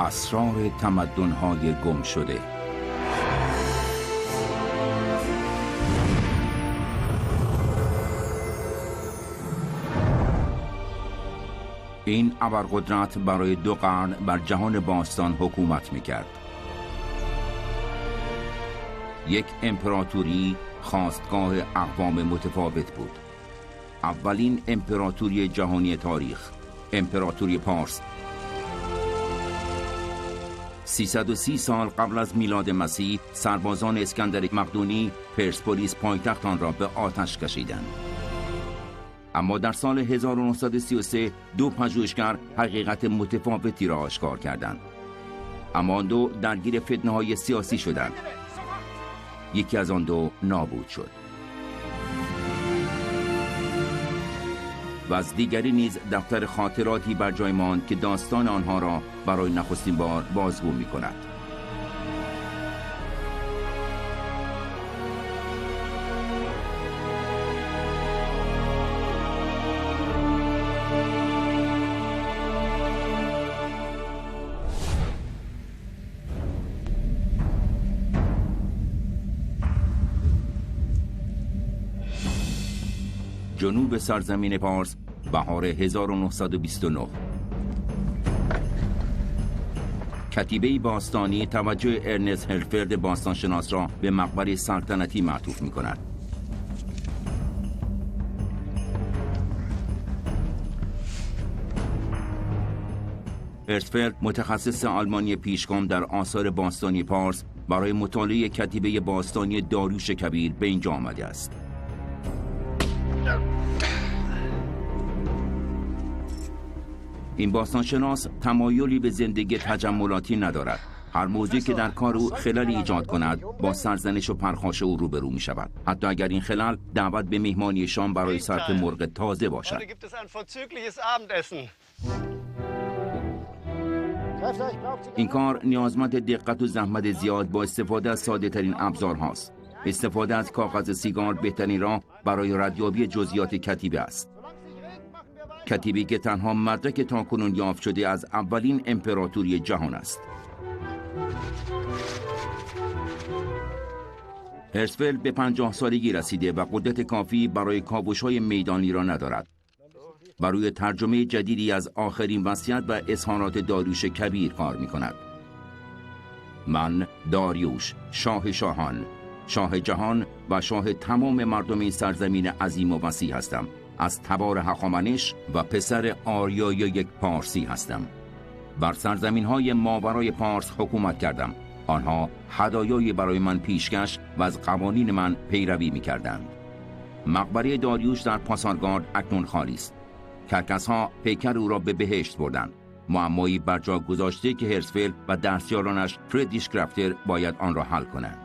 اسرار تمدن‌های گم شده. این ابرقدرت برای 2 قرن بر جهان باستان حکومت می‌کرد. یک امپراتوری خاستگاه اقوام متفاوت بود. اولین امپراتوری جهانی تاریخ، امپراتوری پارس. 330 سال قبل از میلاد مسیح سربازان اسکندر مقدونی پرسپولیس پایتخت آن را به آتش کشیدند. اما در سال 1933 2 پژوهشگر حقیقت متفاوتی را آشکار کردند. اما آن دو درگیر فتنه‌های سیاسی شدند. یکی از آن دو نابود شد و از دیگری نیز دفتر خاطراتی بر جای ماند که داستان آنها را برای نخستین بار بازگو می‌کند. جنوب سرزمین پارس، بهار 1929. کتیبه باستانی توجه ارنست هرفرد باستانشناس را به مقبره سلطنتی معطوف می کند. هرفرد متخصص آلمانی پیشگام در آثار باستانی پارس برای مطالعه کتیبه باستانی داریوش کبیر به اینجا آمده است. این باستانشناس تمایلی به زندگی تجملاتی ندارد. هر موضوعی که در کار او خللی ایجاد کند با سرزنش و پرخاش او روبرو می شود، حتی اگر این خلل دعوت به مهمانی شام برای صرف مرغ تازه باشد. این کار نیازمند دقت و زحمت زیاد با استفاده از ساده ترین ابزار هاست. استفاده از کاغذ سیگار بهترین راه برای ردیابی جزئیات کتیبه است. کتیبه‌ای که تنها مدرک تاکنون یافت شده از اولین امپراتوری جهان است. هرزفلد به 50 سالگی رسیده و قدرت کافی برای کاوش‌های میدانی را ندارد. برای ترجمه جدیدی از آخرین وصیت و اظهارات داریوش کبیر کار می‌کند. من داریوش، شاه شاهان، شاه جهان و شاه تمام مردم این سرزمین عظیم و وسیع هستم. از تبار هخامنش و پسر آریای یک پارسی هستم. بر سرزمین‌های ماورای پارس حکومت کردم. آنها هدایایی برای من پیشکش و از قوانین من پیروی می‌کردند. مقبره داریوش در پاسارگارد اکنون خالی است. کرکس‌ها پیکر او را به بهشت بردند. معمایی بر جا گذاشته که هرزفلد و دستیارانش فریدریش کرافتر باید آن را حل کنند.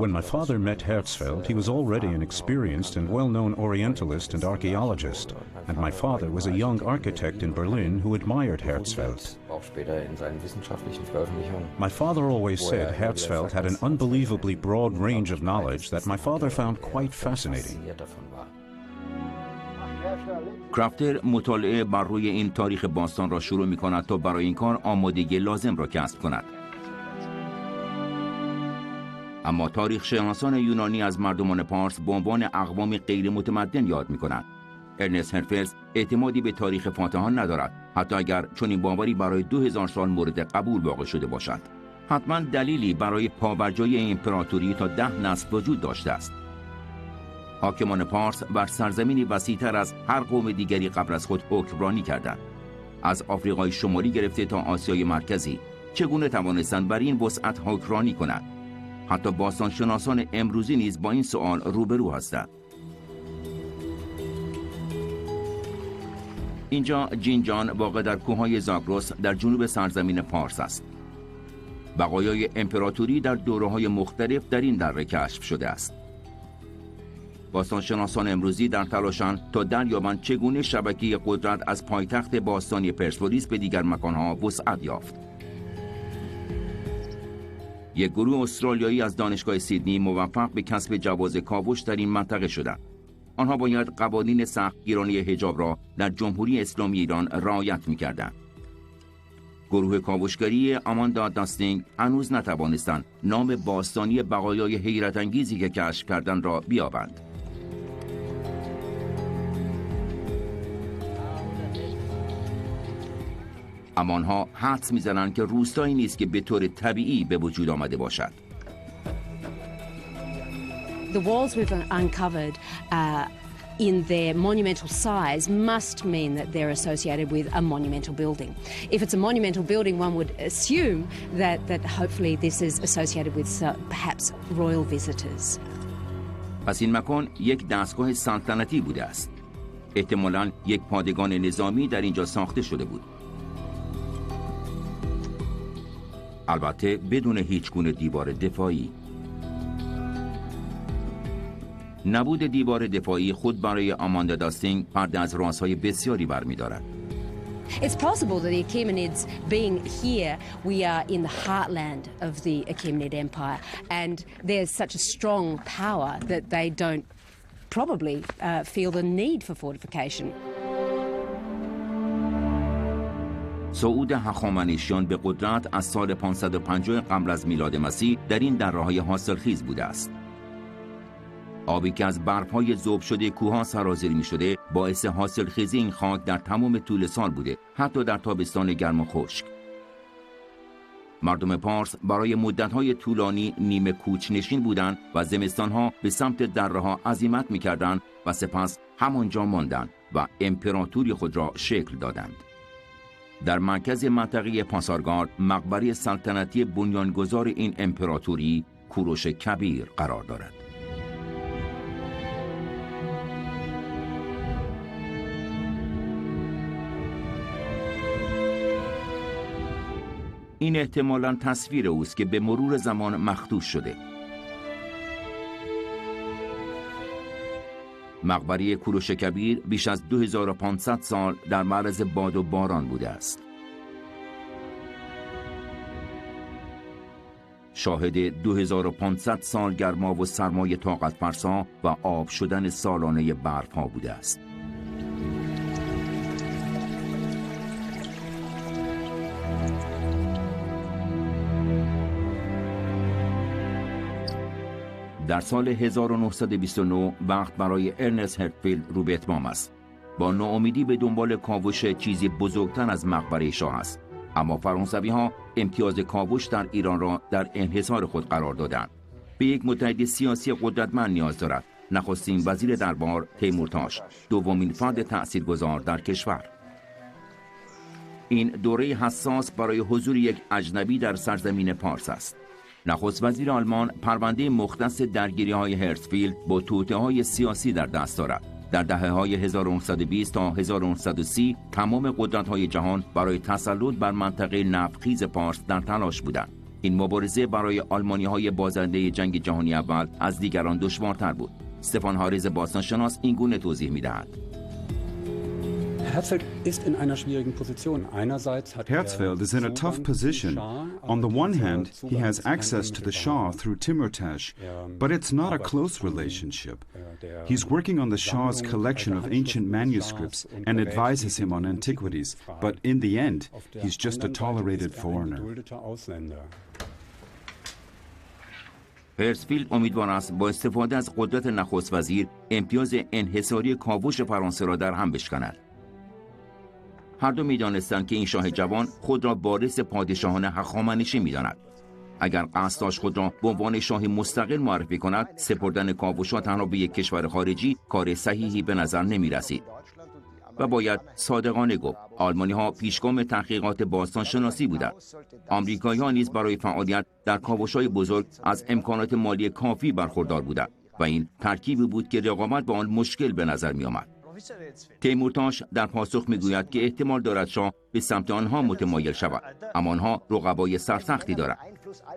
When my father met Herzfeld, he was already an experienced and well-known Orientalist and archaeologist, and my father was a young architect in Berlin who admired Herzfeld. My father always said Herzfeld had an unbelievably broad range of knowledge that my father found quite fascinating. کرافتر مطالعه بر روی این تاریخ باستان را شروع می‌کند تا برای این کار آمادگی لازم را کسب کند. اما تاریخ شناسان یونانی از مردمان پارس به عنوان اقوام غیر متمدن یاد می‌کنند. ارنست هرفرد اعتمادی به تاریخ فاتحان ندارد، حتی اگر چنین باوری برای 2000 سال مورد قبول واقع شده باشد. حتما دلیلی برای پابرجایی این امپراتوری تا 10 نسل وجود داشته است. حاکمان پارس بر سرزمینی وسیع‌تر از هر قوم دیگری قبل از خود حکمرانی کردند. از آفریقای شمالی گرفته تا آسیای مرکزی، چگونه توانستند بر این وسعت حکمرانی کنند؟ حتی باستانشناسان امروزی نیز با این سوال روبرو هستند. اینجا جینجان واقع در کوههای زاگرس در جنوب سرزمین پارس است. بقایای امپراتوری در دوره‌های مختلف در این دره کشف شده است. باستانشناسان امروزی در تلاشند تا دریابند چگونه شبکه قدرت از پایتخت باستانی پرسپولیس به دیگر مکانها وسعت یافت. یک گروه استرالیایی از دانشگاه سیدنی موفق به کسب جواز کاوش در این منطقه شدند. آنها باید قوانین سختگیرانه حجاب را در جمهوری اسلامی ایران رعایت می‌کردند. گروه کاوشگری آماندا داستینگ هنوز نتوانستند نام باستانی بقایای حیرت انگیزی که کشف کردند را بیابند. اما آنها حدس می‌زنند که روستایی نیست که به طور طبیعی به وجود آمده باشد. The walls we've uncovered in their monumental size must mean that they're associated with a monumental building. If it's a monumental building, one would assume that hopefully this is associated with perhaps royal visitors. پس این مکان یک دستگاه سلطنتی بوده است. احتمالاً یک پادگان نظامی در اینجا ساخته شده بود. البته بدون هیچ گونه دیوار دفاعی. نبود دیوار دفاعی خود برای آماندا داستینگ پرده از رازهای بسیاری برمی‌دارد. It's possible that the Achaemenids being here, we are in the heartland of the Achaemenid Empire, and there's such a strong power that they don't probably feel the need for fortification. صعود هخامنشیان به قدرت از سال 550 قبل از میلاد مسیح در این دره‌های حاصلخیز بوده است. آبی که از برف‌های ذوب شده کوه‌ها سرازیر می‌شده باعث حاصلخیزی این خاک در تمام طول سال بوده، حتی در تابستان گرم و خشک. مردم پارس برای مدت‌های طولانی نیمه کوچ‌نشین بودند و زمستان‌ها به سمت دره‌ها عزیمت می‌کردند و سپس همانجا ماندند و امپراتوری خود را شکل دادند. در مرکز منطقه پاسارگارد مقبره سلطنتی بنیانگذار این امپراتوری کوروش کبیر قرار دارد. این احتمالاً تصویر اوست که به مرور زمان مخدوش شده. مقبره کوروش کبیر بیش از 2500 سال در معرض باد و باران بوده است. شاهد 2500 سال گرما و سرمای طاقت فرسا و آب شدن سالانه برف‌ها بوده است. در سال 1929 وقت برای ارنست هرتفیلد رو به اتمام است. با ناامیدی به دنبال کاوش چیزی بزرگتر از مقبره شاه است. اما فرانسوی‌ها امتیاز کاوش در ایران را در انحصار خود قرار دادند. به یک متحد سیاسی قدرتمند نیاز دارد. نخستین وزیر دربار تیمورتاش، دومین فرد تأثیرگذار در کشور. این دوره حساس برای حضور یک اجنبی در سرزمین پارس است. نخست وزیر آلمان پرونده مختص درگیری‌های هرتفیلد با توطئه‌های سیاسی در دست دارد. در دهه‌های 1920 تا 1930 تمام قدرت‌های جهان برای تسلط بر منطقه نفتخیز پارس در تلاش بودند. این مبارزه برای آلمانی‌های بازنده جنگ جهانی اول از دیگران دشوارتر بود. استفان هارز باستانشناس این گونه توضیح می‌دهد. Herzfeld is in a tough position. On the one hand, he has access to the Shah through Timurtash, but it's not a close relationship. He's working on the Shah's collection of ancient manuscripts and advises him on antiquities, but in the end, he's just a tolerated foreigner. هرتفیلد امیدوار است با استفاده از قدرت نخست وزیر امتیاز انحصاری کاوش فرانسه را در هم بشکند. هر دو می‌دانستند که این شاه جوان خود را وارث پادشاهان هخامنشی می‌داند. اگر قصد داشت خود را به عنوان شاهی مستقل معرفی کند، سپردن کاوش‌ها تنها به یک کشور خارجی کار صحیحی به نظر نمی‌رسید. و باید صادقانه گفت آلمانی‌ها پیشگام تحقیقات باستانشناسی بودند. آمریکایی‌ها نیز برای فعالیت در کاوش‌های بزرگ از امکانات مالی کافی برخوردار بودند و این ترکیبی بود که رقابت با آن مشکل به نظر می‌آمد. تیمورتاش در پاسخ میگوید که احتمال دارد شاه به سمت آنها متمایل شود، اما آنها رقبای سرسختی دارند.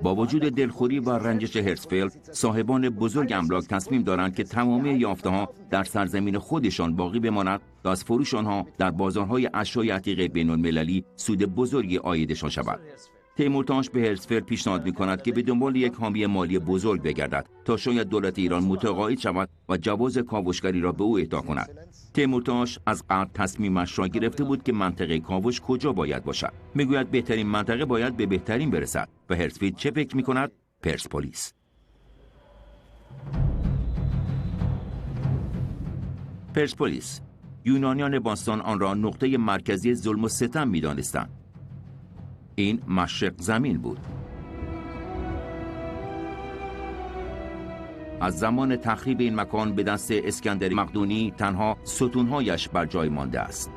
با وجود دلخوری و رنجش هرتفیلد، صاحبان بزرگ املاک تصمیم دارند که تمامی یافته‌ها در سرزمین خودشان باقی بماند و از فروش آنها در بازارهای اشیای عتیقه بین‌المللی سود بزرگی عایدشان شود. تیمورتاش به هرتزفلد پیشنهاد می‌کند که به دنبال یک حامی مالی بزرگ بگردد تا شاید دولت ایران متقاعد شود و جواز کاوشگری را به او اهدا کند. تیمورتاش از قبل تصمیمش را گرفته بود که منطقه کاوش کجا باید باشد. میگوید بهترین منطقه باید به بهترین برسد و هرتزفلد چه فکر می‌کند؟ پرسپولیس. پرسپولیس. یونانیان باستان آن را نقطه مرکزی ظلم و ستم می‌دانستند. این مشرق زمین بود. از زمان تخریب این مکان به دست اسکندر مقدونی تنها ستونهایش بر جای مانده است.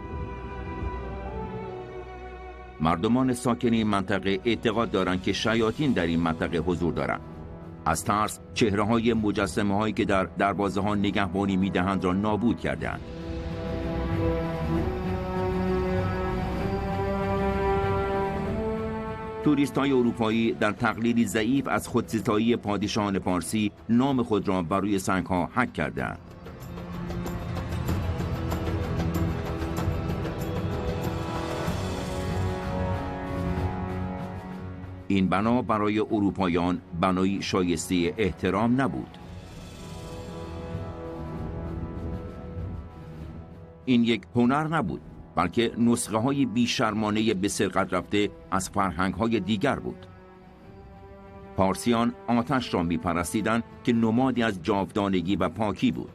مردمان ساکن این منطقه اعتقاد دارند که شیاطین در این منطقه حضور دارند. از ترس چهره‌های مجسمه‌هایی که در دروازه‌ها نگهبانی می‌دهند را نابود کردند. توریست‌های اروپایی در تقلیدی ضعیف از خودستایی پادشاهان پارسی نام خود را بر روی سنگ‌ها حک کردند. این بنا برای اروپاییان بنایی شایسته احترام نبود. این یک هنر نبود، بلکه نسخه های بیشرمانه به سرقت رفته از فرهنگ های دیگر بود. پارسیان آتش را می پرستیدند که نمادی از جاودانگی و پاکی بود.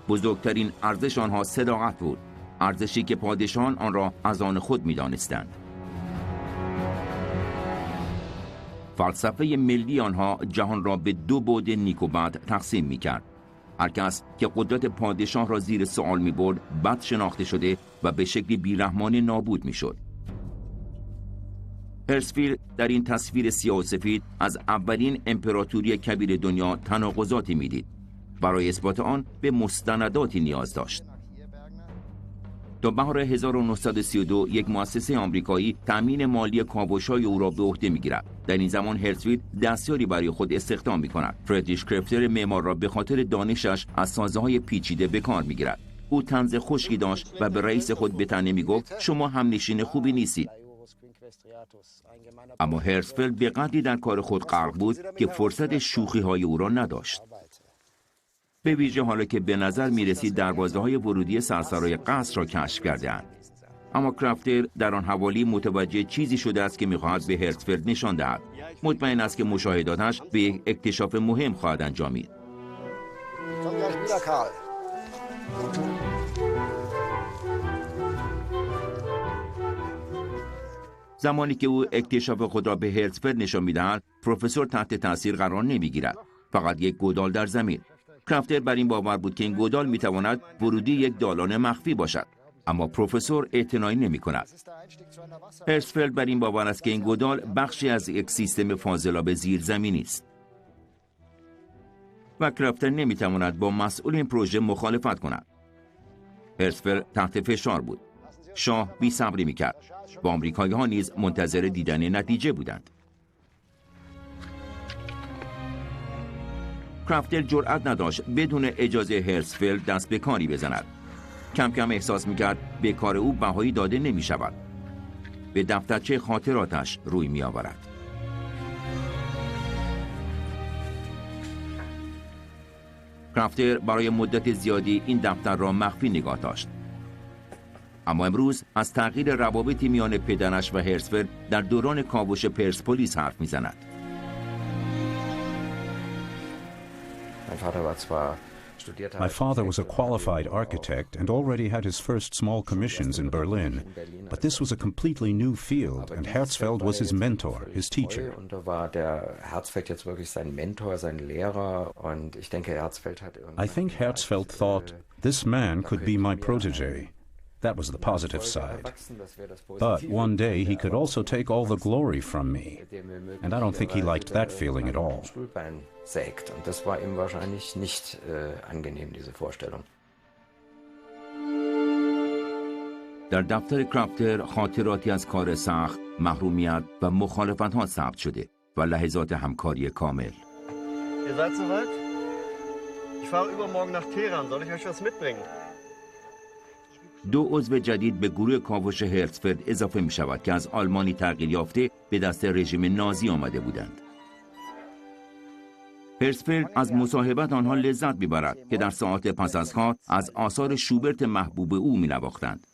بزرگترین ارزش آنها صداقت بود، ارزشی که پادشاهان آن را از آن خود می دانستند. فلسفه ملی آنها جهان را به دو بعد نیک و بد تقسیم می کرد. هر کس که قدرت پادشاه را زیر سوال می برد بد شناخته شده و به شکلی بیرحمانه نابود می شد. هرتزفلد در این تصویر سیاه و سفید از اولین امپراتوری کبیر دنیا تناقضاتی می دید. برای اثبات آن به مستنداتی نیاز داشت. تا بهار 1932 یک مؤسسه آمریکایی تأمین مالی کاوش‌های او را به عهده می‌گیرد. در این زمان هرتزفلد دستیاری برای خود استخدام می‌کند. فردریش کرفتر معمار را به خاطر دانشش از سازه‌های پیچیده به کار می‌گیرد. او طنز خشکی داشت و به رئیس خود به طعنه می‌گفت شما همنشین خوبی نیستید. اما هرتزفلد به قدری در کار خود غرق بود که فرصت شوخی‌های او را نداشت. به ویژه حالا که به نظر می رسید دروازه‌های ورودی سرسرای قصر را کشف کرده‌اند. اما کرفتر در آن حوالی متوجه چیزی شده است که می‌خواهد به هرتزفلد نشان دهد. مطمئن است که مشاهداتش به یک اکتشاف مهم خواهد انجامید. زمانی که او اکتشاف خود را به هرتزفلد نشان می‌دهد، پروفسور تحت تاثیر قرار نمی‌گیرد. فقط یک گودال در زمین. کرفتر بر این باور بود که این گودال میتواند ورودی یک دالان مخفی باشد، اما پروفسور اعتنایی نمی‌کند. هرتزفلد بر این باور است که این گودال بخشی از یک سیستم فاضلاب زیرزمینی است و کرفتر نمیتواند با مسئول این پروژه مخالفت کند. هرتزفلد تحت فشار بود. شاه بی‌صبری می‌کرد و آمریکایی‌ها نیز منتظر دیدن نتیجه بودند. کرفتر جرأت نداشت بدون اجازه هرتزفلد دست به کاری بزند. کم کم احساس می‌کرد به کار او بهایی داده نمی‌شود. به دفترچه خاطراتش روی می‌آورد. کرفتر برای مدت زیادی این دفتر را مخفی نگاه داشت. اما امروز از تغییر روابطی میان پدرش و هرتزفلد در دوران کاوش پرسپولیس حرف می‌زند. My father was a qualified architect and already had his first small commissions in Berlin, but this was a completely new field and Herzfeld was his mentor, his teacher. I think Herzfeld thought, this man could be my protege. That was the positive side. But one day he could also take all the glory from me, and I don't think he liked that feeling at all. Und das war ihm wahrscheinlich nicht angenehm, diese Vorstellung. در دفتر کرفتر خاطراتی از کار سخت، محرومیت و مخالفت‌ها ثبت شده و لحظات همکاری کامل. Ihr seid soweit? Ich fahre übermorgen nach Teheran. Soll ich euch was mitbringen? 2 عضو جدید به گروه کاوش هرتزفلد اضافه می شود که از آلمانی تغییر یافته به دست رژیم نازی آمده بودند. هرتزفلد از مصاحبت آنها لذت می‌برد که در ساعات پس از کار از آثار شوبرت محبوب او می‌نواختند.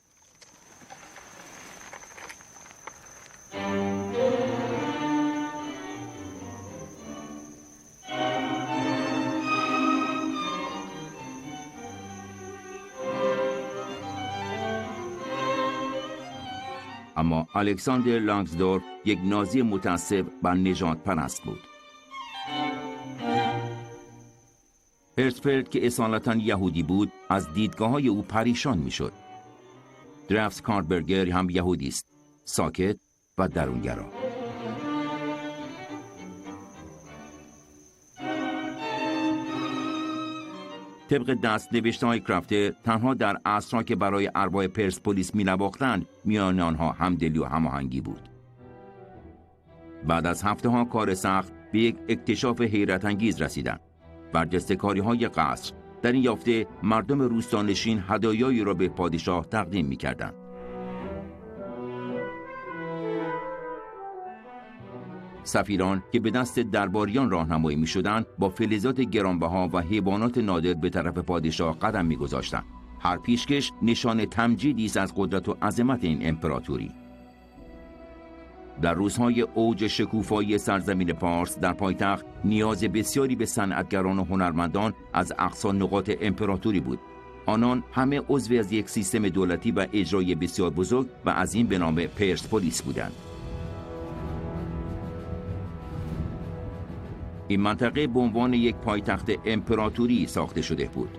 اما الکساندر لانگسدورف یک نازی متعصب و نژاد پرست بود. هرتزفلد که اصالتاً یهودی بود از دیدگاه‌های او پریشان می‌شد. درافت کاربرگر هم یهودی است، ساکت و درونگرا. طبق دست‌نوشته‌های کرافته تنها در عصرها که برای ارباب پرسپولیس می‌نواختند میان آنها همدلی و هماهنگی بود. بعد از هفته‌ها کار سخت به یک اکتشاف حیرت انگیز رسیدند. برجسته‌کاری‌های قصر در این یافته مردم روستانشین هدایایی را به پادشاه تقدیم می‌کردند. سفیران که به دست درباریان راهنمایی می‌شدند با فلزات گرانبها و حیوانات نادر به طرف پادشاه قدم می‌گذاشتند. هر پیشکش نشان تمجیدی است از قدرت و عظمت این امپراتوری. در روزهای اوج شکوفایی سرزمین پارس در پایتخت نیاز بسیاری به صنعتگران و هنرمندان از اقصا نقاط امپراتوری بود. آنان همه عضو از یک سیستم دولتی و اجرایی بسیار بزرگ و عظیم به نام پرسپولیس بودند. این منطقه به عنوان یک پایتخت امپراتوری ساخته شده بود.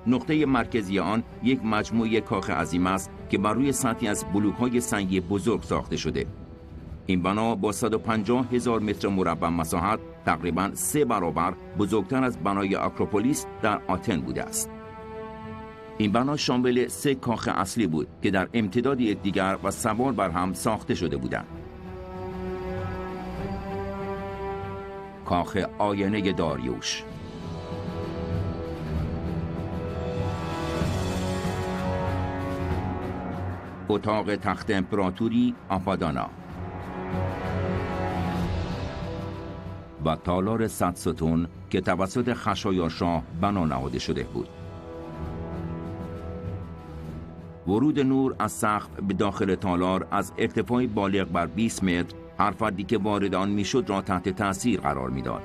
نقطه مرکزی آن یک مجموعه کاخ عظیم است که بر روی سطحی از بلوک‌های سنگی بزرگ ساخته شده. این بنا با 150,000 متر مربع مساحت تقریباً 3 برابر بزرگتر از بنای آکروپولیس در آتن بوده است. این بنا شامل 3 کاخ اصلی بود که در امتداد یکدیگر و سوار بر هم ساخته شده بودند. کاخ آینه داریوش، اتاق تخت امپراتوری آپادانا و تالار 100 ستون که توسط خشایارشاه بنا نهاده شده بود. ورود نور از سقف به داخل تالار از ارتفاع بالغ بر 20 متر هر فردی که وارد آن میشد را تحت تاثیر قرار میداد.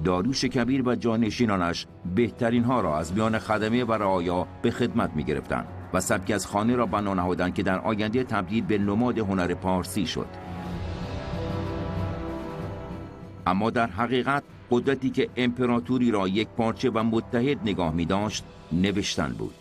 داریوش کبیر و جانشینانش بهترین ها را از میان خدمه و رعایا به خدمت می گرفتند و سبکی از خانه را بنا نهادند که در آینده تبدیل به نماد هنر پارسی شد. اما در حقیقت قدرتی که امپراتوری را یک پارچه و متحد نگاه می داشت نوشتن بود.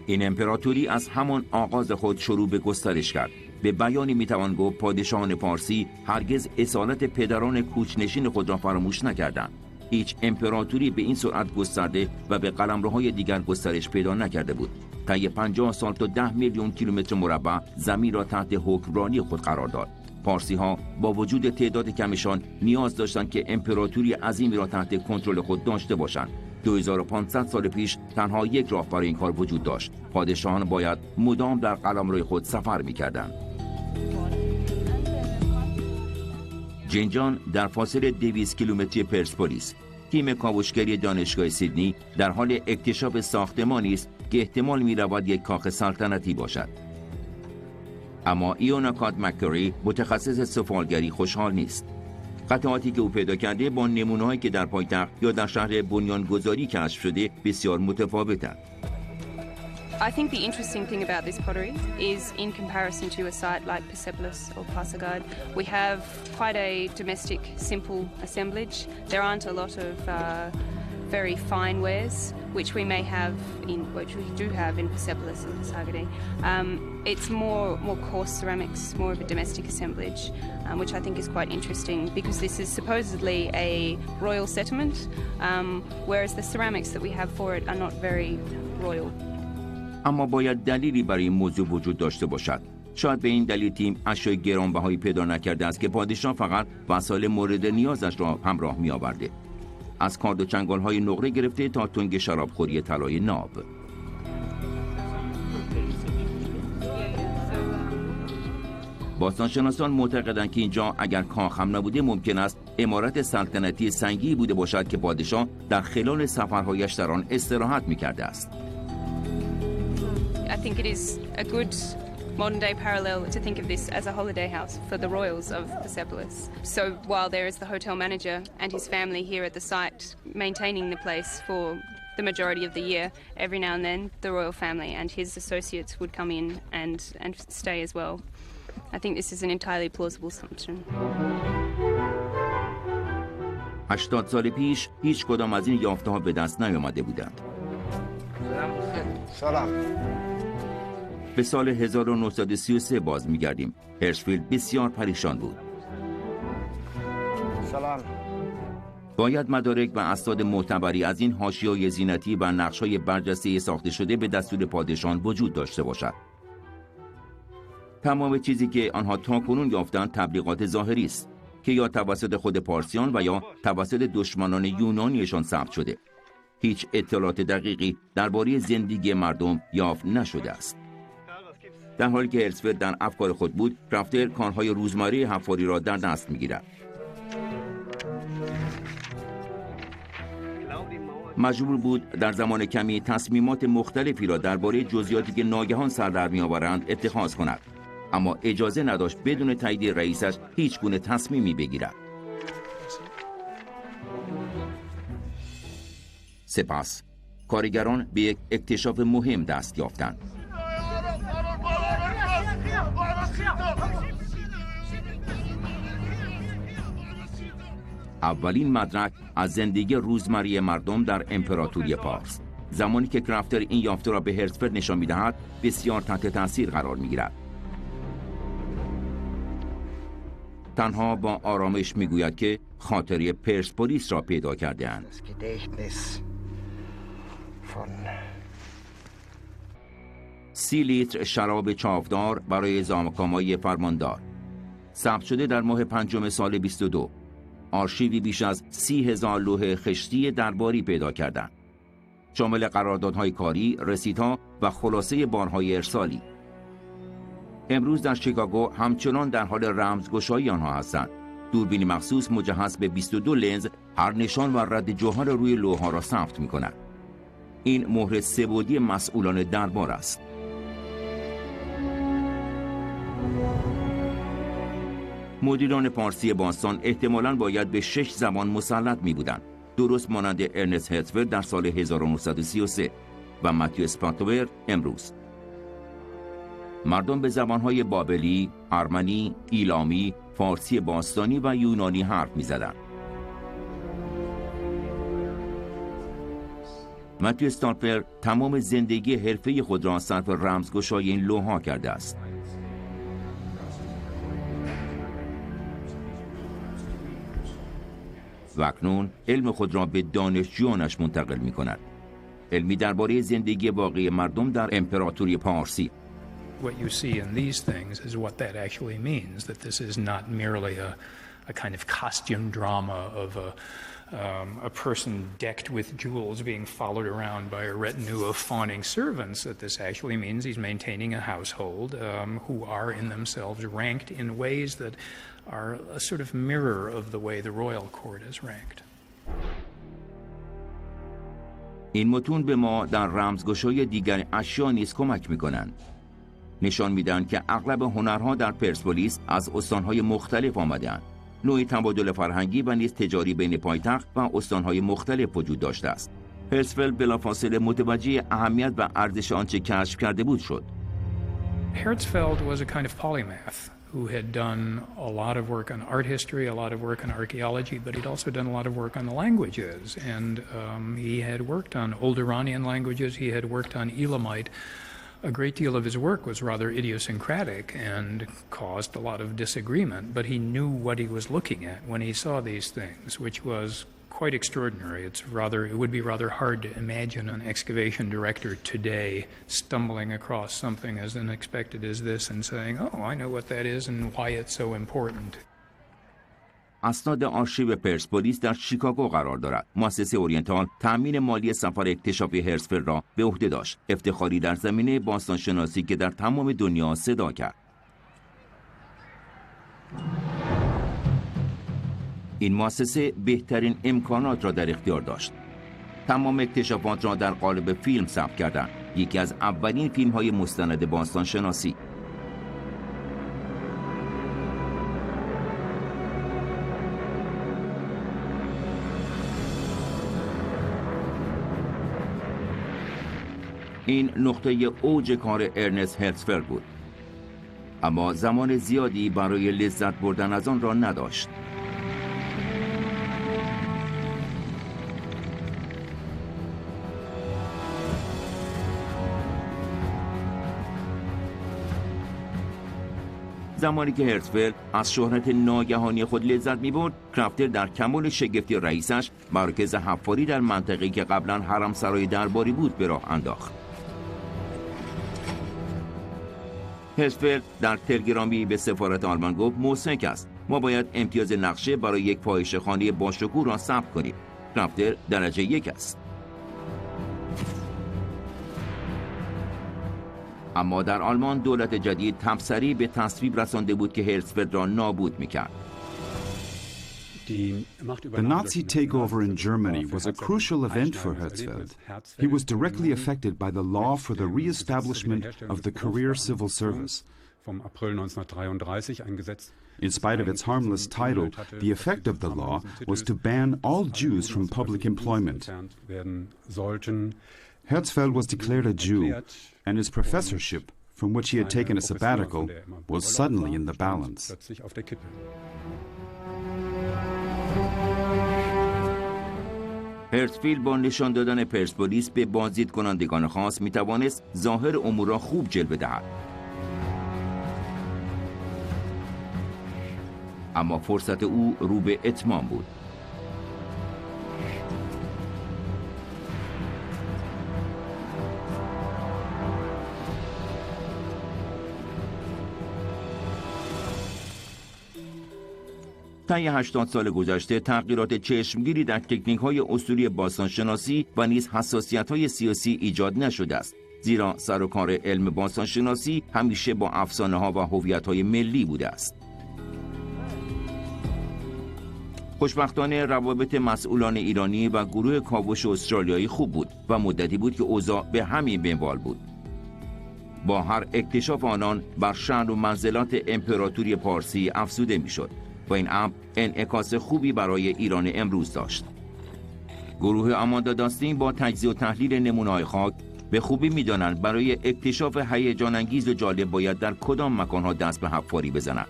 این امپراتوری از همان آغاز خود شروع به گسترش کرد. به بیانی میتوان گفت پادشاهان پارسی هرگز اصالت پدران کوچنشین خود را فراموش نکردند. هیچ امپراتوری به این سرعت گسترده و به قلمروهای دیگر گسترش پیدا نکرده بود. طی 50 سال تا 10 میلیون کیلومتر مربع زمین را تحت حکمرانی خود قرار داد. پارسی ها با وجود تعداد کمشان نیاز داشتند که امپراتوری عظیمی را تحت کنترل خود داشته باشند. 2500 سال پیش تنها یک راه برای این کار وجود داشت. پادشاهان باید مدام در قلمرو خود سفر می‌کردند. جنجان در فاصله 200 کیلومتری پرسپولیس، تیم کاوشگری دانشگاه سیدنی در حال اکتشاف ساختمانی است که احتمال می‌رود یک کاخ سلطنتی باشد. اما ایونا کات مک‌کری متخصص سفالگری خوشحال نیست. قطعاتی که او پیدا کرده با نمونه‌هایی که در پایتخت یا در شهر بنیانگذاری کشف شده بسیار متفاوتند. I think the interesting thing about this pottery is in comparison to a site like Persepolis or Pasargad, we have quite a domestic, simple assemblage. There aren't a lot of very fine wares, which we do have in Persepolis and Pasargad. It's more coarse ceramics, more of a domestic assemblage, which I think is quite interesting because this is supposedly a royal settlement, whereas the ceramics that we have for it are not very royal. اما باید دلیلی برای این موضوع وجود داشته باشد. شاید به این دلیل تیم اشیاء گرانبهایی پیدا نکرده است که پادشاه فقط وسایل مورد نیازش را همراه می آورده. از کارد و چنگال‌های نقره گرفته تا تنگ شرابخوری طلای ناب. باستانشناسان معتقدند که اینجا اگر کاخ هم نبوده ممکن است عمارت سلطنتی سنگی بوده باشد که پادشاه در خلال سفرهایش در آن استراحت می‌کرده است. I think it is a good modern day parallel to think of this as a holiday house for the royals of Persepolis. So while there is the hotel manager and his family here at the site maintaining the place for the majority of the year, every now and then the royal family and his associates would come in and stay as well. I think this is an entirely plausible assumption. 80 سال پیش هیچ کدام از این یافته‌ها به دست نیامده بودند. سلام. به سال 1933 باز می‌گردیم. هرشفیلد بسیار پریشان بود. سلام. باید مدارک و اسناد معتبری از این حاشیه‌های زینتی و نقش‌های برجسته ساخته شده به دستور پادشاه وجود داشته باشد. تمام چیزی که آنها تاکنون یافتند تبلیغات ظاهری است که یا توسط خود پارسیان و یا توسط دشمنان یونانیشان ثبت شده. هیچ اطلاعات دقیقی درباره زندگی مردم یافت نشده است. در حالی که هرتزفلد در افکار خود بود، کرافتر کارهای روزمره حفاری را در دست می‌گیرد. مجبور بود در زمان کمی تصمیمات مختلفی را درباره جزئیاتی که ناگهان سر در می‌آورند اتخاذ کند، اما اجازه نداشت بدون تایید رئیسش هیچ گونه تصمیمی بگیرد. سپس کارگران به یک اکتشاف مهم دست یافتند. اولین مدرک از زندگی روزمره مردم در امپراتوری پارس. زمانی که کرافتر این یافته را به هرتزفلد نشان می‌دهد، بسیار تحت تاثیر قرار می‌گیرد. تنها با آرامش می‌گوید که خاطره پرسپولیس را پیدا کرده‌اند. 30 لیتر شراب چاودار برای زامکامای فرماندار. ثبت شده در ماه پنجم سال 22. آرشیوی بیش از 30,000 لوح خشتی درباری پیدا کردند، شامل قراردادهای کاری، رسیدها و خلاصه بارهای ارسالی. امروز در شیکاگو همچنان در حال رمزگشایی آنها هستند. دوربینی مخصوص مجهز به 22 لنز هر نشان و رد جوهر روی لوح‌ها را ثبت می‌کند. این مهر سه‌بعدی مسئولان دربار است. مدیران پارسی باستان احتمالاً باید به 6 زبان مسلط می بودند، درست مانند ارنست هرتزفلد در سال 1933 و متیو اسپاتوور امروز. مردم به زبانهای بابلی، ارمنی، ایلامی، فارسی باستانی و یونانی حرف می زدند. متیو استالپر تمام زندگی حرفه خود را صرف رمزگشایی این لوح‌ها کرده است. و اکنون علم خود را به دانشجویانش منتقل می کند. علمی درباره زندگی واقعی مردم در امپراتوری پارسی. What you see in these things is what that actually means, that this is not merely a kind of costume drama of a person decked with jewels being followed around by a retinue of fawning servants, that this actually means he's maintaining a household who are in themselves ranked in ways that are a sort of mirror of the way the royal court is ranked. این متون به ما در رمزگشایی دیگر اشیا نیز کمک می‌کنند. نشان می‌دهند که اغلب هنرها در پرسپولیس از استان‌های مختلف آمده‌اند. نوعی تبادل فرهنگی و نیز تجاری بین پایتخت و استان‌های مختلف وجود داشته است. هرتزفلد بلافاصله متوجه اهمیت و ارزش آنچه کشف کرده بود شد. Hertzfeld was a kind of polymath who had done a lot of work on art history, a lot of work on archaeology, but he'd also done a lot of work on the languages. And he had worked on Old Iranian languages, he had worked on Elamite. A great deal of his work was rather idiosyncratic and caused a lot of disagreement, but he knew what he was looking at when he saw these things, which was quite extraordinary. It would be rather hard to imagine an excavation director today stumbling across something as unexpected as this and saying, "Oh, I know what that is and why it's so important." اسناد آرشیو پرسپولیس در شیکاگو قرار دارد. مؤسسه اورینتال تأمین مالی سفر اکتشافی هرتزفلد را به عهده داشت. افتخاری در زمینه باستانشناسی که در تمام دنیا صدا کرد. این مؤسسه بهترین امکانات را در اختیار داشت. تمام اکتشافات را در قالب فیلم ثبت کردند. یکی از اولین فیلم‌های مستند باستانشناسی. این نقطه اوج کار ارنست هرتزفلد بود. اما زمان زیادی برای لذت بردن از آن را نداشت. زمانی که هرتزفلد از شهرت ناگهانی خود لذت می‌برد، کرافتر در کمال شگفتی رئیسش مراکز حفاری در منطقه‌ای که قبلا حرمسرای درباری بود به راه انداخت. هرتزفلد در تلگرامی به سفارت آلمان گفت موسیک است. ما باید امتیاز نقشه برای یک فاحشه‌خانه باشکوه را ثبت کنیم. کرافتر درجه 1 است. اما در آلمان دولت جدید تبصری به تصویب رسانده بود که هرتزفلد را نابود می‌کرد. The Nazi takeover in Germany was a crucial event for Herzfeld. He was directly affected by the law for the re-establishment of the career civil service. In spite of its harmless title, the effect of the law was to ban all Jews from public employment. Herzfeld was declared a Jew, and his professorship, from which he had taken a sabbatical, was suddenly in the balance. هرتزفلد با نشان دادن پرسپولیس به بازدید کنندگان خاص می توانست ظاهر امور را خوب جلوه دهد. اما فرصت او رو به اتمام بود. طی 80 سال گذشته تغییرات چشمگیری در تکنیک‌های اسطوری باستانشناسی و نیز حساسیت‌های سیاسی ایجاد نشده است، زیرا سر و کار علم باستانشناسی همیشه با افسانه‌ها و هویت‌های ملی بوده است. خوشبختانه روابط مسئولان ایرانی و گروه کاوش استرالیایی خوب بود و مدتی بود که اوضاع به همین منوال بود. با هر اکتشاف آنان بر شأن و منزلت امپراتوری پارسی افزوده می‌شد و این امر انعکاس خوبی برای ایران امروز داشت. گروه آماندا داستین با تجزیه و تحلیل نمونه‌های خاک به خوبی می‌دانند برای اکتشاف هیجان انگیز و جالب باید در کدام مکان‌ها دست به حفاری بزنند.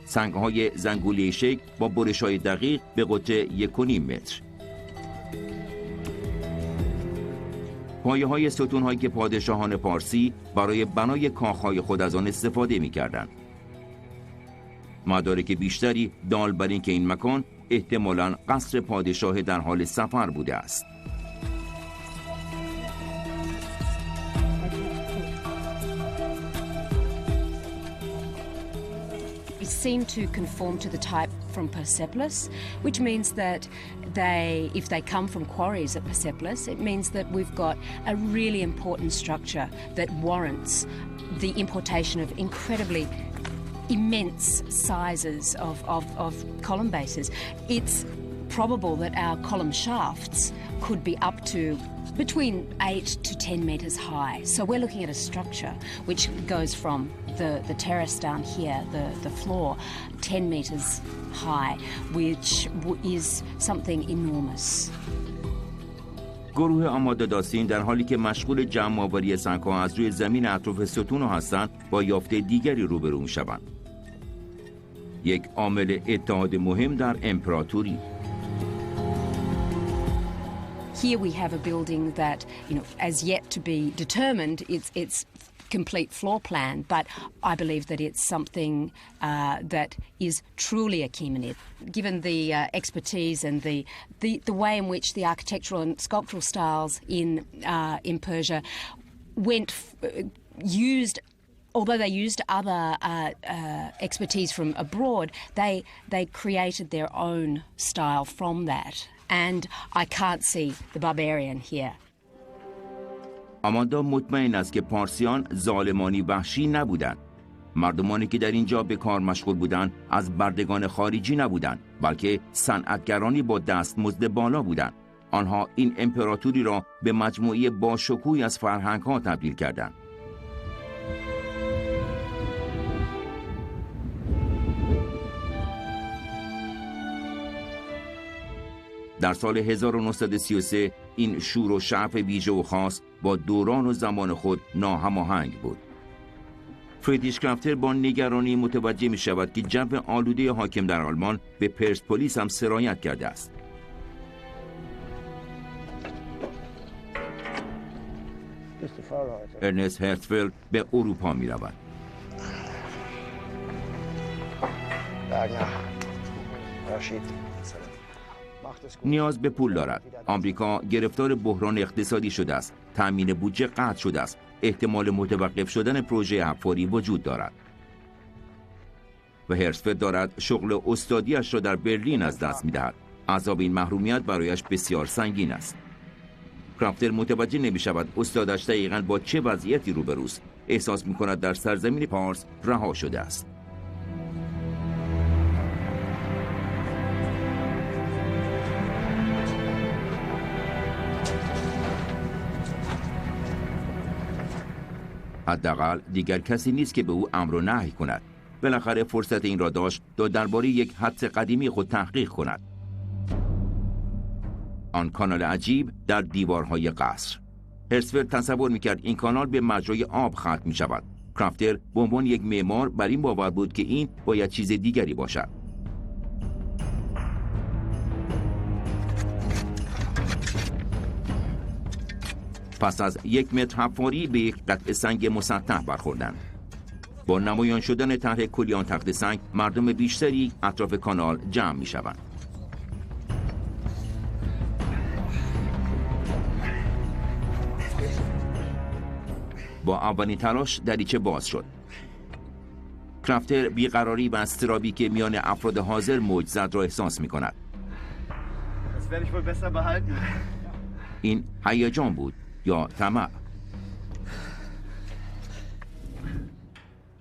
سنگ‌های زنگوله شکل با برش‌های دقیق به قطر 1.5 متر. پایه‌های ستون‌هایی که پادشاهان پارسی برای بنای کاخ‌های خود از آن استفاده می‌کردند. مدارک بیشتری دال بر این که این مکان احتمالاً قصر پادشاه در حال سفر بوده است. Seem to conform to the type from Persepolis, which means that if they come from quarries at Persepolis, it means that we've got a really important structure that warrants the importation of incredibly immense sizes of column bases. It's probable that our column shafts could be up to between 8 to 10 metres high. So we're looking at a structure which goes from the terrace down here, the floor, 10 metres high, which is something enormous. گروه آمادا داستین در حالی که مشغول جمع آوری سنگ‌ها از روی زمین اطراف ستون‌ها هستند، با یافته دیگری روبرو می‌شوند. یک عامل اتحاد مهم در امپراتوری. Here we have a building that, as yet to be determined, its complete floor plan, but I believe that it's something that is truly Achaemenid. Given the expertise and the way in which the architectural and sculptural styles in Persia although they used other expertise from abroad, they created their own style from that. And I can't see the barbarian here. آماندا مطمئن است که پارسیان ظالمانی وحشی نبودند. مردمانی که در اینجا به کار مشغول بودند از بردگان خارجی نبودند، بلکه صنعتگرانی با دستمزد بالا بودند. آنها این امپراتوری را به مجموعه باشکوهی از فرهنگ‌ها تبدیل کردند. در سال 1933 این شور و شعف ویژه و خاص با دوران و زمان خود ناهماهنگ بود. فریدریش کرافتر با نگرانی متوجه می شود که جو آلوده حاکم در آلمان به پرسپولیس هم سرایت کرده است. ارنست هرتزفلد به اروپا می رود. نیاز به پول دارد. آمریکا گرفتار بحران اقتصادی شده است. تامین بودجه قطع شده است. احتمال متوقف شدن پروژه حفاری وجود دارد. و هرتزفلد دارد شغل استادیش را در برلین از دست می‌دهد. عذاب این محرومیت برایش بسیار سنگین است. کرافتر متوجه نمی‌شود استادش دقیقاً با چه وضعیتی روبروست. احساس می‌کند در سرزمین پارس رها شده است. حداقل دیگر کسی نیست که به او امر و نهی کند. بالاخره فرصت این را داشت تا درباره یک حدس قدیمی خود تحقیق کند. آن کانال عجیب در دیوارهای قصر. هرتزفلد تصور می‌کرد این کانال به مجرای آب ختم می‌شود. کرافتر به عنوان یک معمار بر این باور بود که این باید چیز دیگری باشد. پس از 1 متر حفاری به یک قطعه سنگ مسطح برخوردند. با نمایان شدن طرح کلی آن تخته سنگ، مردم بیشتری اطراف کانال جمع می شوند. با اولین تلاش دریچه باز شد. کرافتر بیقراری و اضطرابی که میان افراد حاضر موج زد را احساس می کند. این هیجان بود یا طمع؟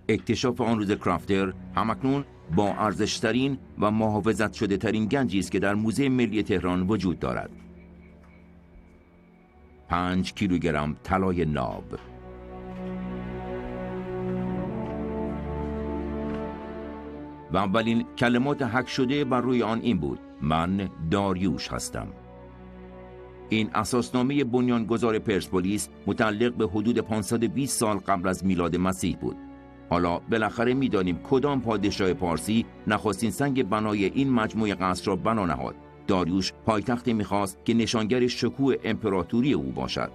اکتشاف آن روز کرافتر همکنون با ارزشترین و محافظت شده ترین گنجی است که در موزه ملی تهران وجود دارد. 5 کیلوگرم طلای ناب. و اولین کلمات حک شده بر روی آن این بود: من داریوش هستم. این اساسنامه بنیانگذار پرسپولیس متعلق به حدود 520 سال قبل از میلاد مسیح بود. حالا بالاخره می‌دانیم کدام پادشاه پارسی نخستین سنگ بنای این مجموعه قصر را بنا نهاد. داریوش پایتختی می‌خواست که نشانگر شکوه امپراتوری او باشد.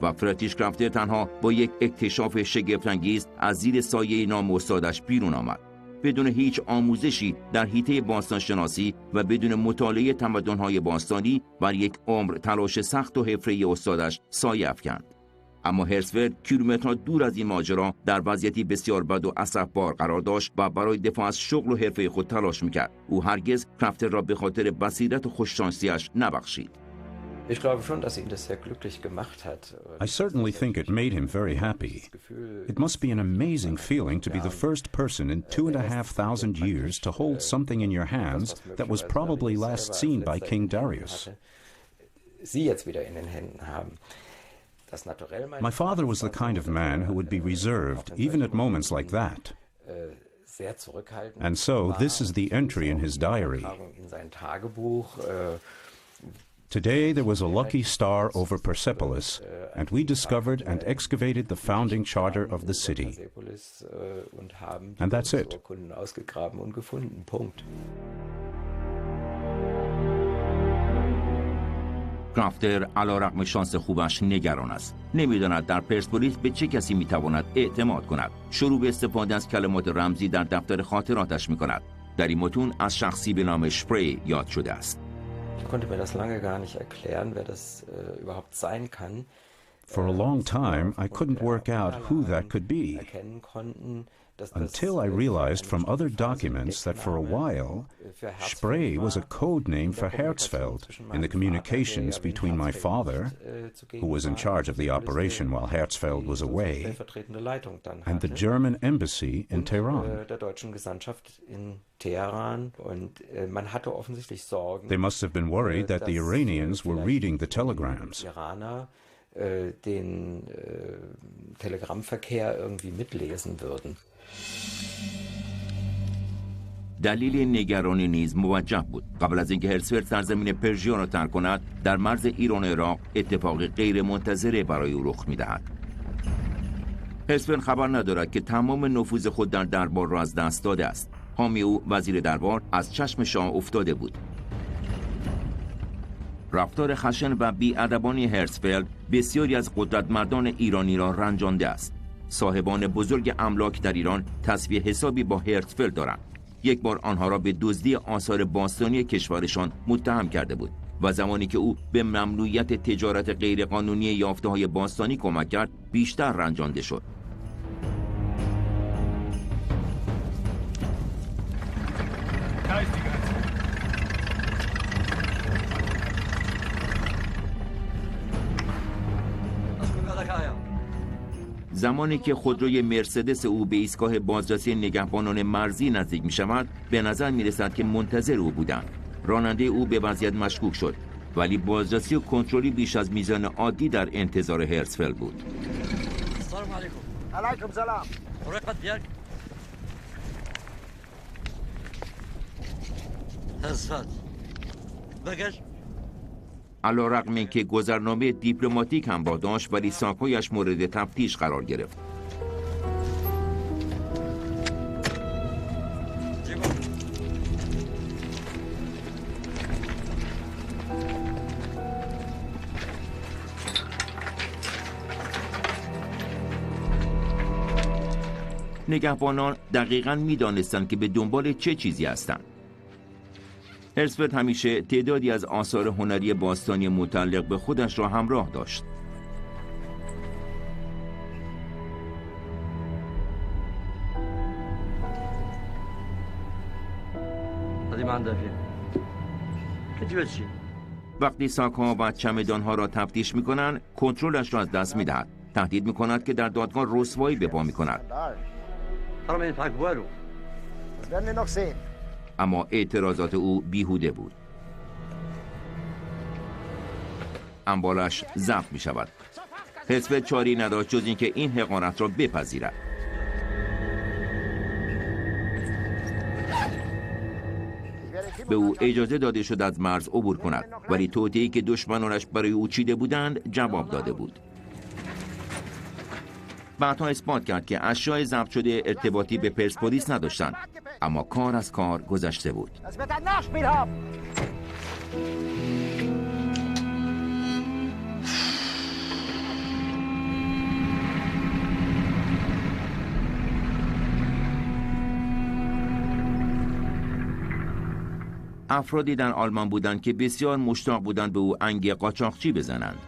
و فریدریش کرافتر تنها با یک اکتشاف شگفت‌انگیز از زیر سایه نام استادش بیرون آمد. بدون هیچ آموزشی در حیطه باستانشناسی و بدون مطالعه تمدن‌های باستانی بر یک عمر تلاش سخت و حرفه‌ای استادش سایه افکند. اما هرتزفلد کیلومترها دور از این ماجرا در وضعیتی بسیار بد و اسفبار قرار داشت و برای دفاع از شغل و حرفه خود تلاش می‌کرد. او هرگز کرافتر را به خاطر بصیرت و خوششانسی‌اش نبخشید. Ich glaube schon, dass ihn das sehr glücklich gemacht hat. I certainly think it made him very happy. It must be an amazing feeling to be the first person in 2,500 years to hold something in your hands that was probably last seen by King Darius. Sie jetzt wieder in den Händen haben. My father was the kind of man who would be reserved even at moments like that. And so this is the entry in his diary. Today there was a lucky star over Persepolis, and we discovered and excavated the founding charter of the city. And that's it. کرافتر علیرغم شانس خوبش نگران است. نمیداند در پرسپولیس به چه کسی میتواند اعتماد کند. شروع به استفاده از کلمات رمزی در دفتر خاطراتش میکند. در این متون از شخصی به نام شپری یاد شده است. For a long time, I couldn't work out who that could be, until I realized from other documents that for a while, Spree was a code name for Herzfeld in the communications between my father, who was in charge of the operation while Herzfeld was away, and the German embassy in Tehran. They must have been worried that the Iranians were reading the telegrams. Den Telegrammverkehr irgendwie mitlesen würden. دلیل نگرانی نیز موجه بود. قبل از اینکه هرتزفلد سرزمین پرژیا را ترک کند، در مرز ایران و عراق اتفاق غیر منتظره برای او رخ می‌دهد. هرتزفلد خبر ندارد که تمام نفوذ خود در دربار را از دست داده است. حامی او وزیر دربار از چشم شاه افتاده بود. رفتار خشن و بی‌ادبانه هرتزفلد بسیاری از قدرتمندان ایرانی را رنجانده است. صاحبان بزرگ املاک در ایران تصفیه حسابی با هرتزفلد دارند. یک بار آنها را به دزدی آثار باستانی کشورشان متهم کرده بود و زمانی که او به ممنوعیت تجارت غیرقانونی یافته‌های باستانی کمک کرد، بیشتر رنجانده شد. زمانی که خودروی مرسدس او به ایستگاه بازرسی نگهبانان مرزی نزدیک می شود، به نظر می رسد که منتظر او بودند. راننده او به وضعیت مشکوک شد، ولی بازرسی و کنترلی بیش از میزان عادی در انتظار هرتزفلد بود. سلام علیکم. علیکم سلام. ورقت دیار. هرتزفلد. بگش. علیرغم اینکه گذرنامه دیپلماتیک هم داشت، ولی ساک‌هایش مورد تفتیش قرار گرفت. نگهبانان دقیقاً می‌دانستند که به دنبال چه چیزی هستند. هرتزفلد همیشه تعدادی از آثار هنری باستانی متعلق به خودش را همراه داشت. وقتی ساک‌ها و چمدان‌ها را تفتیش می‌کنند، کنترلش را از دست می‌دهد. تهدید می‌کند که در دادگاه رسوایی به پا می‌کند. اما اعتراضات او بیهوده بود. اموالش ضبط می شود. هرتزفلد چاری نداشت جز اینکه این حقارت را بپذیرد. به او اجازه داده شد از مرز عبور کند، ولی توطئه‌ای که دشمنانش برای او چیده بودند جواب داده بود. بعدها اثبات کرد که اشیاء ضبط شده ارتباطی به پرسپولیس نداشتند، اما کار از کار گذشته بود. افرادی در آلمان بودند که بسیار مشتاق بودند به او انگ قاچاقچی بزنند.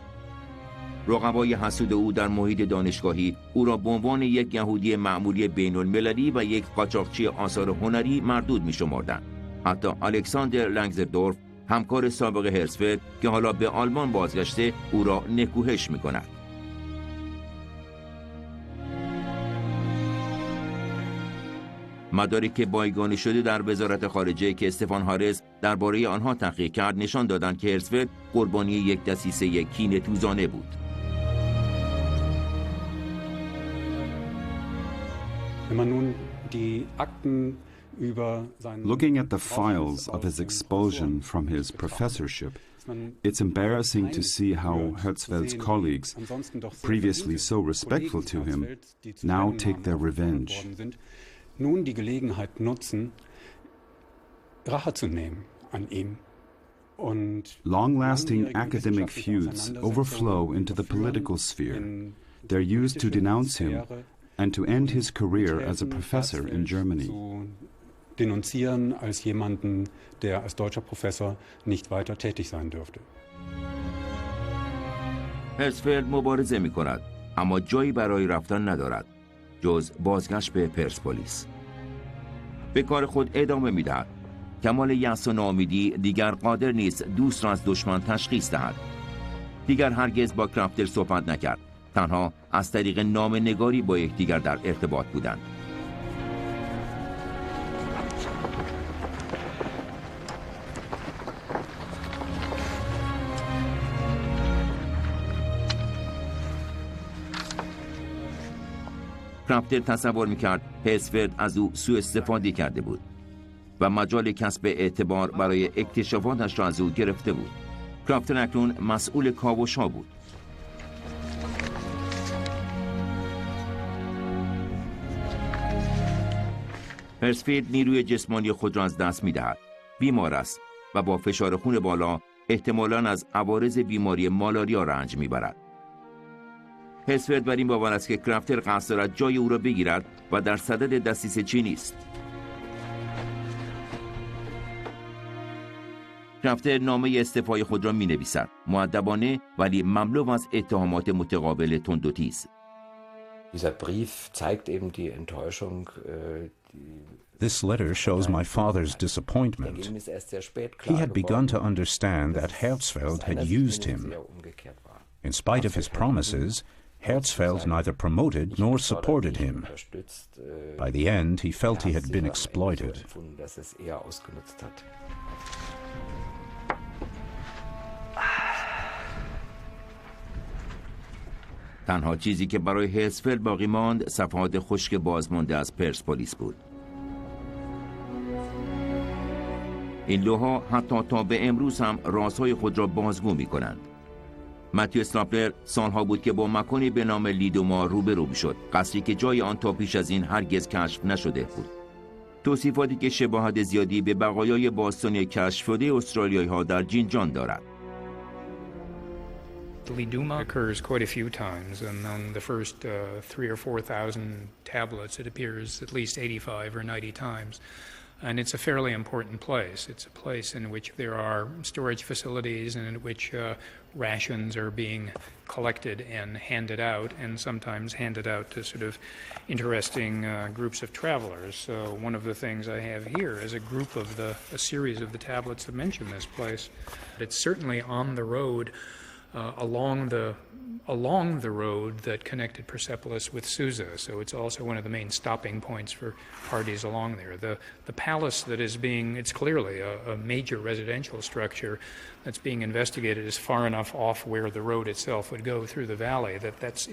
رقبای حسود او در محیط دانشگاهی او را به عنوان یک یهودی معمولی بین المللی و یک قاچاقچی آثار هنری مردود می شمردند. حتی الکساندر لنگزدورف، همکار سابق هرتزفلد که حالا به آلمان بازگشته، او را نکوهش می کند. مدارک بایگانی شده در وزارت خارجه که استفان هارس درباره آنها تحقیق کرد نشان دادند که هرتزفلد قربانی یک دسیسه کینه‌توزانه بود. Looking at the files of his expulsion from his professorship, it's embarrassing to see how Herzfeld's colleagues, previously so respectful to him, now take their revenge. Nun die Gelegenheit nutzen, Rache zu nehmen an ihm Long-lasting academic feuds overflow into the political sphere. They're used to denounce him and to end his career as a professor in Germany. Denunzieren als jemanden, der als deutscher Professor nicht weiter tätig sein dürfte. هرتزفلد مبارزه می کند، اما جایی برای رفتن ندارد جز بازگشت به پرسپولیس. به کار خود ادامه می دهد. کمال یأس و ناامیدی دیگر قادر نیست دوست را از دشمن تشخیص دهد. دیگر هرگز با کرافتر صحبت نکرد. تنها از طریق نامه‌نگاری با یکدیگر در ارتباط بودند. کرافتر تصور می‌کرد هرتزفلد از او سوء استفاده کرده بود و مجال کسب اعتبار برای اکتشافاتش را از او گرفته بود. کرافتر اکنون مسئول کاوش‌ها بود. هرتزفلد نیروی جسمانی خود را از دست می‌دهد. بیمار است و با فشار خون بالا احتمالاً از عوارض بیماری مالاریا رنج می‌برد. هرتزفلد بر این باور است که کرافتر قصد دارد جای او را بگیرد و در صدد دسیسه چینی است. کرافتر نامه استعفای خود را می‌نویسد، مؤدبانه ولی مملو از اتهامات متقابل تند و تیز. Dieser Brief zeigt eben die Enttäuschung. This letter shows my father's disappointment. He had begun to understand that Herzfeld had used him. In spite of his promises, Herzfeld neither promoted nor supported him. By the end, he felt he had been exploited. تنها چیزی که برای هرتزفلد باقی ماند صفحات خشک بازمانده از پرسپولیس بود. این لوح‌ها حتی تا به امروز هم رازهای خود را بازگو می‌کنند. متیو استراپلر سالها بود که با مکانی به نام لیدوما روبرو می‌شد، قصری که جای آن تا پیش از این هرگز کشف نشده بود. توصیفاتی که شباهت زیادی به بقایای باستانی کشف شده استرالیایی‌ها در جینجان دارد. Liduma occurs quite a few times, and on the first 3,000 or 4,000 tablets it appears at least 85 or 90 times. And it's a fairly important place. It's a place in which there are storage facilities and in which rations are being collected and handed out, and sometimes handed out to sort of interesting groups of travelers. So one of the things I have here is a series of the tablets that mention this place. It's certainly on the road, along the road that connected Persepolis with Susa, so it's also one of the main stopping points for parties along there. The palace that is it's clearly a major residential structure that's being investigated is far enough off where the road itself would go through the valley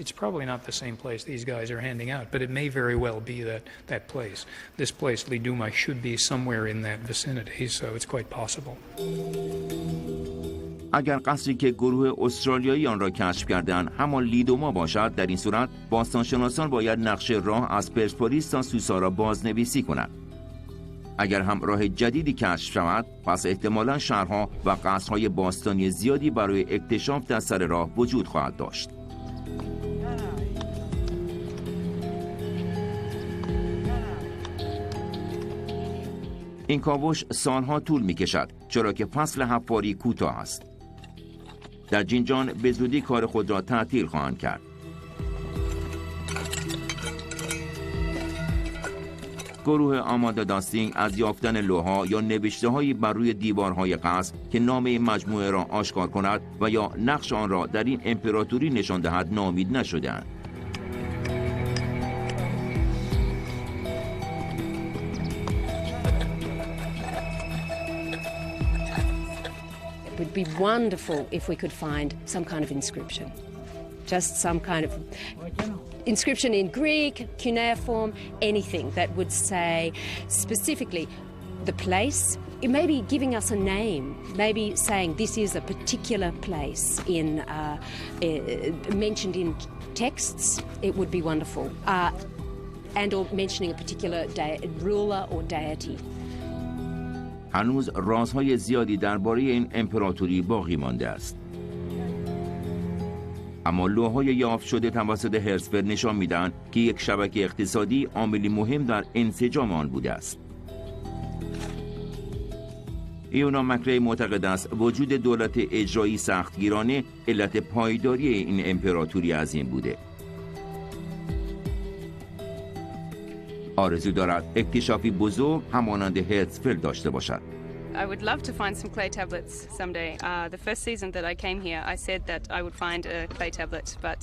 it's probably not the same place these guys are handing out, but it may very well be that place. This place, Liduma, should be somewhere in that vicinity, so it's quite possible. اگر قصری که گروه استرالیایی آن را کشف کردند همان لیدوما باشد، در این صورت باستانشناسان باید نقشه راه از پرسپولیس تا سوسا را بازنویسی کنند. اگر هم راه جدیدی کشف شود، پس احتمالاً شهرها و قصرهای باستانی زیادی برای اکتشاف در سر راه وجود خواهد داشت. این کاوش سالها طول می کشد، چرا که فصل حفاری کوتاه است. در جینجان به زودی کار خود را تعطیل خواهند کرد. گروه آماندا داستینگ از یافتن لوح‌ها یا نوشته‌هایی بر روی دیوارهای قصر که نامه مجموعه را آشکار کند و یا نقش آن را در این امپراتوری نشان دهد ناامید نشده‌اند. It would be wonderful if we could find some kind of inscription. Just some kind of inscription in Greek, cuneiform, anything that would say specifically the place, maybe giving us a name, maybe saying this is a particular place mentioned in texts. It would be wonderful. And or mentioning a particular ruler or deity. هنوز رازهای زیادی درباره این امپراتوری باقی مانده است. اما لوح‌های یافت شده توسط هرتزفلد نشان می‌دهند که یک شبکه اقتصادی عاملی مهم در انسجام آن بوده است. ایونا مکری معتقد است وجود دولت اجرایی سختگیرانه علت پایداری این امپراتوری عظیم بوده. آرزو دارد اکتشافی بزرگ همانند هرتزفلد داشته باشد. I would love to find some clay tablets someday. The first season that I came here, I said that I would find a clay tablet, but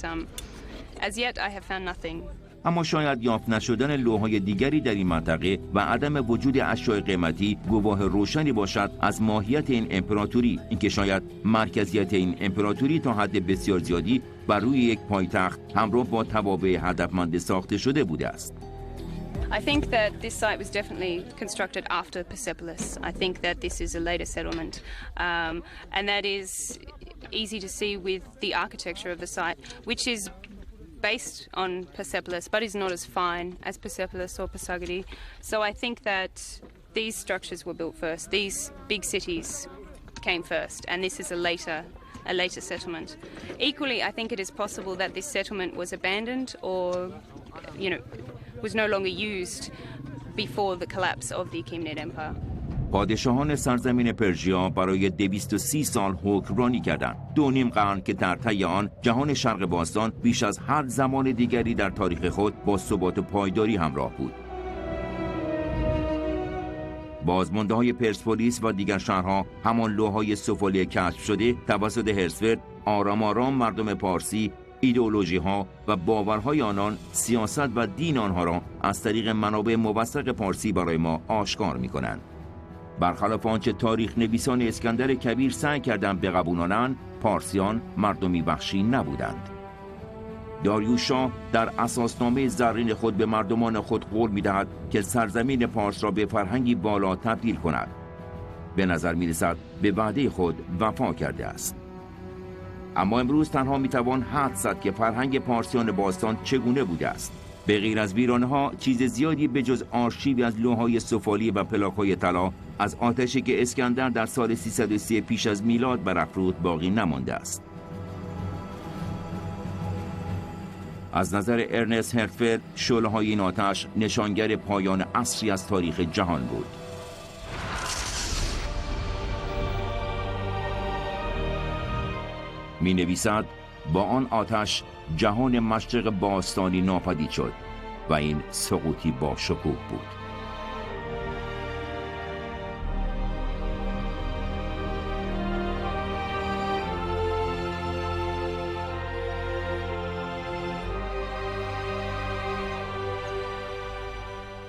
as yet I have found nothing. اما شاید یافت نشدن لوح‌های دیگری در این منطقه و عدم وجود اشیاء قیمتی گواه روشنی باشد از ماهیت این امپراتوری، اینکه شاید مرکزیت این امپراتوری تا حد بسیار زیادی بر روی یک پایتخت همراه با توابع هدفمند ساخته شده بوده است. I think that this site was definitely constructed after Persepolis. I think that this is a later settlement, and that is easy to see with the architecture of the site, which is based on Persepolis, but is not as fine as Persepolis or Pasargadae. So I think that these structures were built first. These big cities came first, and this is a later settlement. Equally, I think it is possible that this settlement was abandoned or, was no longer used before the collapse of the Achaemenid Empire. پادشاهان سرزمین پرژیا برای 230 سال حکمرانی کردند. 2.5 قرن که در طی آن جهان شرق باستان بیش از هر زمان دیگری در تاریخ خود با ثبات و پایداری همراه بود. بازمانده‌های پرسپولیس و دیگر شهرها همان لوح‌های سفالی کشف شده توسط هرتزفلد آرام آرام مردم پارسی ایدئولوژی‌ها و باورهای آنان، سیاست و دین آنها را از طریق منابع موثق پارسی برای ما آشکار می‌کنند. برخلاف آنچه تاریخ نویسان اسکندر کبیر سعی کردند بقبولانند، پارسیان مردمی وحشی نبودند. داریوش شاه در اساسنامه زرین خود به مردمان خود قول می‌دهد که سرزمین پارس را به فرهنگی بالا تبدیل کند. به نظر می‌رسد به وعده خود وفا کرده است. اما امروز تنها میتوان حدس زد که فرهنگ پارسیان باستان چگونه بوده است. به غیر از ویرانه‌ها چیز زیادی به جز آرشیوی از لوح‌های سفالی و پلاک‌های طلا از آتشی که اسکندر در سال 330 پیش از میلاد برافروخت باقی نمانده است. از نظر ارنست هرتزفلد شعله‌های این آتش نشانگر پایان عصری از تاریخ جهان بود. می نویسد با آن آتش جهان مشرق باستانی ناپدید شد و این سقوطی با شکوه بود.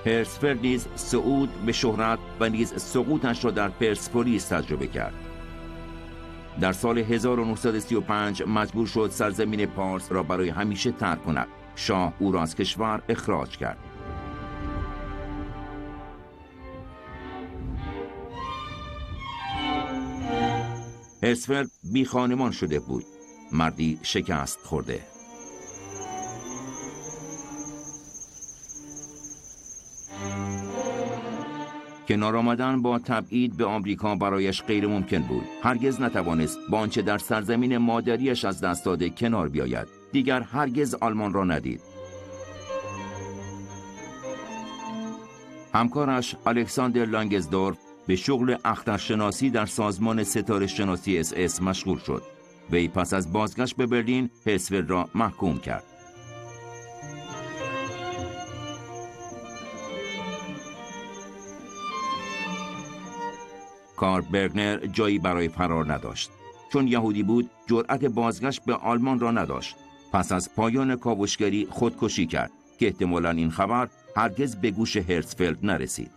هرتزفلد نیز صعود به شهرت و نیز سقوطش را در پرسپولیس تجربه کرد. در سال 1935 مجبور شد سرزمین پارس را برای همیشه ترک کند. شاه او را از کشور اخراج کرد. هرتزفلد بی خانمان شده بود. مردی شکست خورده. کنار آمدن با تبعید به آمریکا برایش غیر ممکن بود. هرگز نتوانست با آنچه در سرزمین مادریش از دست داده کنار بیاید. دیگر هرگز آلمان را ندید. همکارش الکساندر لانگزدورف به شغل اخترشناسی در سازمان ستاره شناسی SS مشغول شد. وی پس از بازگشت به برلین هرتزفلد را محکوم کرد. کارل برگنر جایی برای فرار نداشت. چون یهودی بود جرأت بازگشت به آلمان را نداشت. پس از پایان کاوشگری خودکشی کرد که احتمالاً این خبر هرگز به گوش هرتزفلد نرسید.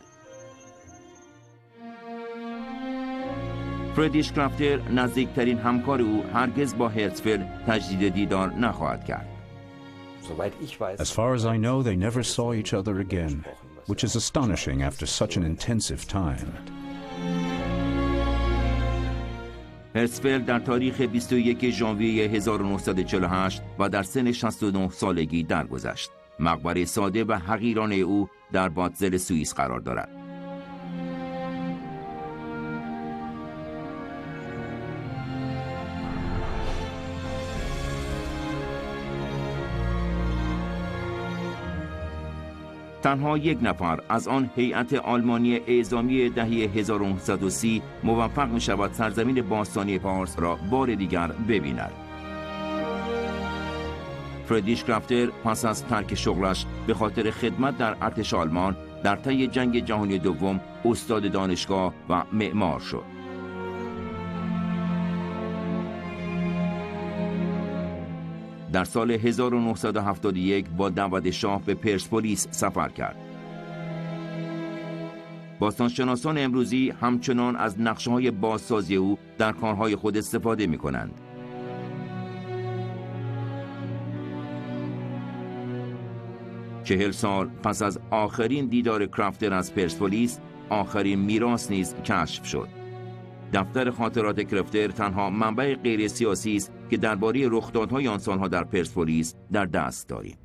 فریدریش کرافتر نزدیکترین همکار او هرگز با هرتزفلد تجدید دیدار نخواهد کرد. As far as I know, they never saw each other again, which is astonishing after such an intensive time. هرتزفلد در تاریخ 21 ژانویه 1948 و در سن 69 سالگی درگذشت. مقبره ساده و حقیرانه او در باتزل سوئیس قرار دارد. تنها یک نفر از آن هیئت آلمانی اعزامی دهه 1930 موفق می شود سرزمین باستانی پارس را بار دیگر ببیند. فریدریش کرافتر پس از ترک شغلش به خاطر خدمت در ارتش آلمان در طی جنگ جهانی دوم استاد دانشگاه و معمار شد. در سال 1971 با دعوت شاه به پرسپولیس سفر کرد. باستانشناسان امروزی همچنان از نقشه‌های بازسازی او در کارهای خود استفاده می‌کنند. چهل سال پس از آخرین دیدار کرافتر از پرسپولیس، آخرین میراث نیز کشف شد. دفتر خاطرات کرافتر تنها منبع غیر سیاسی است که درباره رخدادهای آن سالها در پرسپولیس در دست داریم.